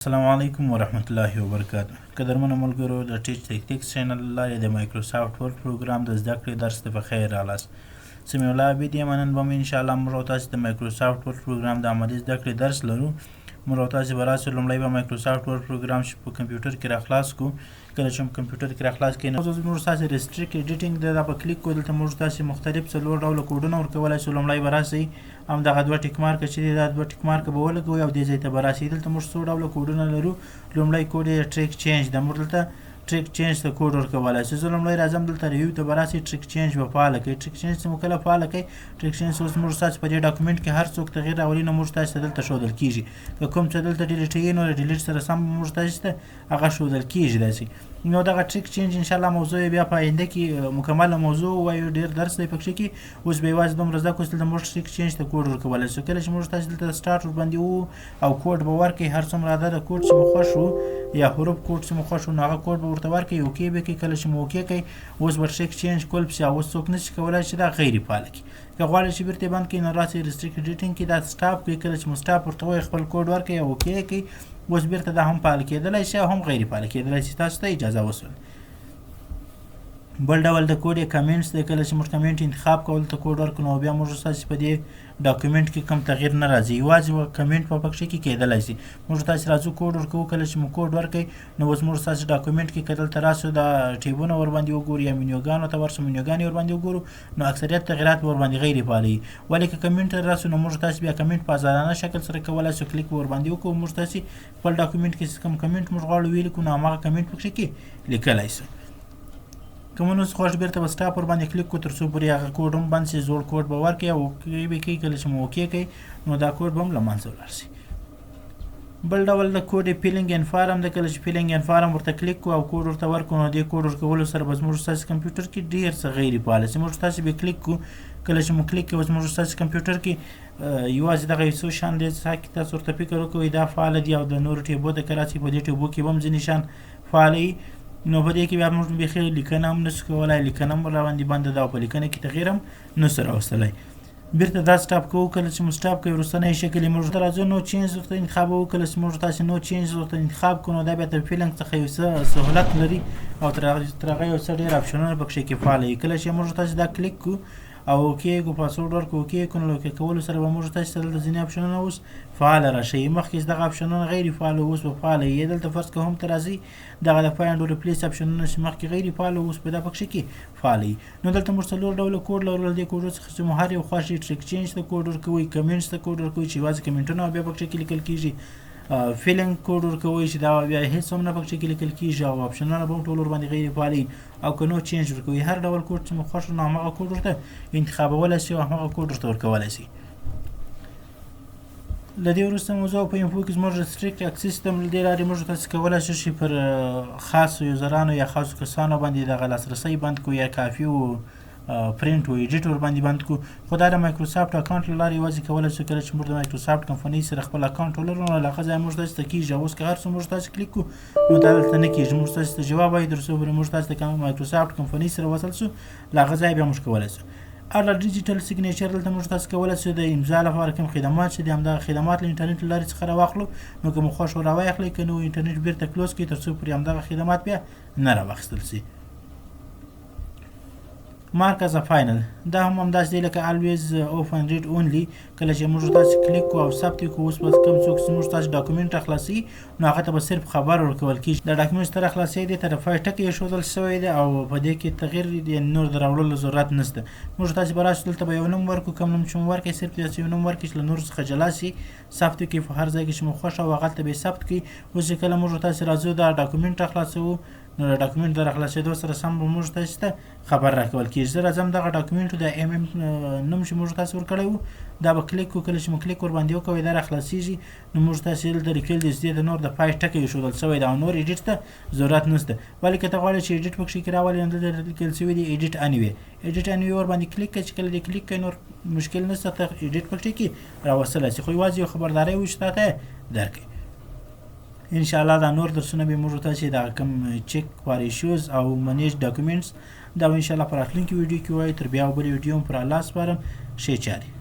السلام علیکم ورحمت الله وبرکاته. قدرمنو ملګرو د ټیچ تکنیکس چینل له لارې د مایکروسافټ ورډ پروګرام د زده کړې درس ته په خیر راغلاست. سمیع الله عبید یم. نن به انشاءالله موږ او تاسو د مایکروسافټ ورډ پروګرام د عملي زده کړې درس لرو. موږ او تاسو به راسو لومړی به مایکروسافټ ورډ پروګرام په کمپیوټر کې راخلاص کړو. کله چې موږ کمپیوټر کې راخلاص کړو نو موږ تاسو ریسټریکټ ایډیټینګ د په کلیک کوو. دلته موږ تاسو مختلف څلور ډوله کوډونه ورکولی شو. لومړی به راسئ همدغه دوه ټیک مارکه چې دی دا دوه ټیک مارکه به ولګوئ او دې ځای ته به راسئ. دلته موږ څو ډوله کوډونه لرو. لومړی کوډ یې ټریک چینج ده. موږ دلته ټریک چینج ته کوډ ورکولی شو. زه لومړی راځم دلته ریویو ته به راسئ. ټریک چینج به فعاله کړئ. ټریک چینج چې مو کله فعاله کړئ ټریک چینج اوس موږ تاسو په دې ډاکومنټ کې هر څوک تغییر راولي نو موږ تاسو ته دلته ښودل کېږي. که کوم څه دلته ډیلیټوي نو د ډیلیټ سره سم موږ تاسو ته هغه ښودل کېږي داسې. نو دغه ټریک چینج انشاءالله موضوع بیا په آینده کې مکمله موضوع وایو. ډېر درس دی پکې کې. اوس به یوازې دومره زده کړو چې دلته موږ ټریک چینج ته کوډ ورکولی شو. کله چې موږ تاسو دلته سټارټ ورباندې وو او کوډ به ورکړئ هر څومره عدده کوډ چې مو خوښ وو یا حروف کوډ چې مو خوښ وو نو هغه کوډ به ورته ورکړئ. اوکې به کړئ. کله چې مو اوکې کړئ اوس به ټریک چینج کول پسې اوس څوک نشي کولی چې دا غیر فعاله کړي. که غواړئ چې بیرته یې بند کړئ نو راسئ ریسټریکټ ایډیټینګ کې دا سټاپ کړئ. کله چې مو سټاپ ورته ووایي خپل کوډ ورکړئ او اوکې کړئ اوس بیرته دا هم فعاله کېدلی شي او هم غیر فعاله کېدلی شي. تاسو ته اجازه وسول. بل ډول د کوډ یې کمنټس دی. کله چې موږ کمنټ انتخاب کول ته کوډ ورکړو نو بیا موږ ستاسو په دې ډاکومنټ کې کوم تغییر نه راځي. یوازې کمنټ په پکښې کې کېدلی شي. موږ تاسو راځو کوډ ورکوو. کله چې مو کوډ ورکړئ نو اوس موږ ستاسو ډاکومنټ کې که دلته راسو دا ټیبونه ورباندې وګورو یا منیوګانو ته ورسو منیوګانې ورباندې وګورو نو اکثریت تغییرات به ورباندې غیر فعاله وي. ولې که کمنټ ته راسو نو موږ تاسو بیا کمنټ په ازادانه شکل سره کولی شو. کلیک ورباندې وکړو موږ تاسو خپل ډاکومنټ کې کوم کمنټ موږ غواړو ولیکو نو هماغه کمنټ پکښې کې لیکلی شو. که مو نوس خوښ بیرته به سټاپ ورباندې کلیک کړو تر څو پورې هغه کوډ هم بند شي. زوړ کوډ به ورکړئ او اوکې به کړئ. کله چې مو اوکې کړئ نو دا کوډ به هم له منځه ولاړ شي. بل ډول د کوډ یې فیلینګ اینډ فارم ده. کله چې فیلینګ اینډ فارم ورته کلیک کړو او کوډ ورته ورکړو نو دې کوډ ورکولو سره به زموږ ستاسو کمپیوټر کې ډېر څه غیر فعاله شي. موږ تاسو به کلیک کړو. کله چې مو کلیک کړو اوس موږ ستاسو کمپیوټر کې یوازې دغه یو څو شیان دی چې تاسو ورته فکر وکړئ دا فعاله دي او د نورو ټیبو ته که راسئ په دې ټیبو کې به هم ځینې شیان فعاله وي. نو په دې کې بیا موږ بیخي لیکنه هم نشو کولی. لیکنه هم راباندې بنده ده او په لیکنه کې تغییر هم نشو راوستلی. بیرته دا سټاپ کوو. کله چې مو سټاپ کوئ وروستنی شکل یې موږ ته راځو نو چینج ورته انتخابوو. کله چې موږ تاسې نو چینج ورته انتخاب کړو نو دا بیا تر فیلینګ څخه یو څه سهولت لري او تر هغه یو څه ډېر اپشنونه پکښې کې فعاله وي. کله چې موږ تاسې دا کلیک کړو او اوکې کړو پاسورډ ورکړو اوکې کړو نو اوکې کولو سره به موږ تاسې ته دلته ځینې اپشنونه اوس فعاله راشي. مخکې دغه اپشنونه غیر فعاله اوس به فعاله وي. دلته فرض که هم ته راځئ دغه د فایند او ریپلیس اپشنونه چې مخکې غیر فعاله اوس به دا پکښې کې فعاله وي. نو دلته موږ څلور ډوله کوډ لرو. له دې کوډو څخه چې مو هر یو خوښ وي ټریک چینج ته کوډ ورکوئ، کمنټس ته کوډ ورکوئ چې یوازې کمنټونه بیا پکښې کې لیکل کېږي، فیلینګ کوډ ورکوئ چې دا بیا هېڅ هم نه پکښې کې لیکل کېږي او اپشنونه به هم ټول ورباندې غیر فعاله وي. او که نو چینج ورکوئ هر ډول کوډ چې مو خوښ نو هماغه کوډ ورته انتخابولی شئ او هماغه کوډ ورته ورکولی شئ. له دې وروسته موضوع په انفو کې زموږ ریسټریکټ اکسس ده. له دې لارې موږ تاسې کولی شئ چې پر خاصو یوزرانو یا خاصو کسانو باندې دغه لاسرسی بند کړو یا کافي و پرنټ و ایډیټ ورباندې بند کړو. خو دا د مایکروسافټ اکاونټ له لارې یوازې کولی شو. کله چې موږ د مایکروسافټ کمپنۍ سره خپل اکاونټ ولرو نو له هغه ځایه موږ تاسې ته کېږي. اوس که هر څه موږ تاسې کلیک کړو نو دا دلته نه کېږي. موږ تاسې ته جواب وایي تر څو پورې موږ تاسې ته مایکروسافټ کمپنۍ سره وصل شو له هغه ځایه بیا موږ کولی شو. ارله ډیجیټل سیګنیچر دلته موږ تاسو کولی شو د امضا لپاره کوم خدمات چې دي همدغه خدمات له انټرنټ له لارې څخه راواخلو. نو که مو خوښ و راواخلئ که نو انټرنټ بیرته کلوز کړئ تر څو پورې همدغه خدمات بیا نه راواخیستل شي. مارک از فاینل دا هم همداسې دی لکه الویز اوپن ریډ اونلی. کله چې موږ تاسې کلیک کړو او ثبت یې کړو اوس به کوم څوک چې موږ تاسې ډاکومنټ راخلاصوي نو هغه ته به صرف خبر ورکول کېږي. د ډاکومنټ چې ته راخلاصوي دې ته د فای ټکی ایښودل شوی دی او په دې کې تغییر نور د راوړلو ضرورت نشته. موږ تاسې به راشو دلته به یو نوم ورکړو. کوم نوم چې مو ورکړئ صرف داسې یو نوم ورکړئ چې له نورو څخه جلا شي. ثبت یې کړئ په هر ځای کې چې مو خوښ او هغلته به یې ثبت کړئ. اوس چې کله موږ تاسې راځو دا ډاکومنټ راخلاصوو نو د ډاکومنټ د راخلاصېدو سره سم به موږ تاسې ته خبر راکول کېږي. زه راځم دغه ډاکومنټ د ایم ایم نوم چې موږ تاسې ورکړی وو دا به کلیک کړو. کله چې مو کلیک ورباندې وکوئ دا راخلاصېږي نو موږ تاسې دلته لیکل دي چې د نور د پای ټکی ایښودل شوی دی او نور ایډیټ ته ضرورت نشته. ولې که ته غواړې چې ایډیټ پکښې کې راولې نو دلته لیکل شوي دي ایډیټ انیوې. ایډیټ انیوې ورباندې کلیک کړئ. چې کله دې کلیک کړئ نور مشکل نشته ته ایډیټ پکښې کې راوستلی شي. خو یوازې یو خبرداری وي چې تا ته درکړي. انشاءالله دا نور درسونه به موږ تاسې د کوم چک فار ایشوز او منیج ډاکومنټس دا به انشاءالله په راتلونکي ویډیو کې وایي. تر بیا بلې ویډیو هم پر الله سپارم. ښې چارې.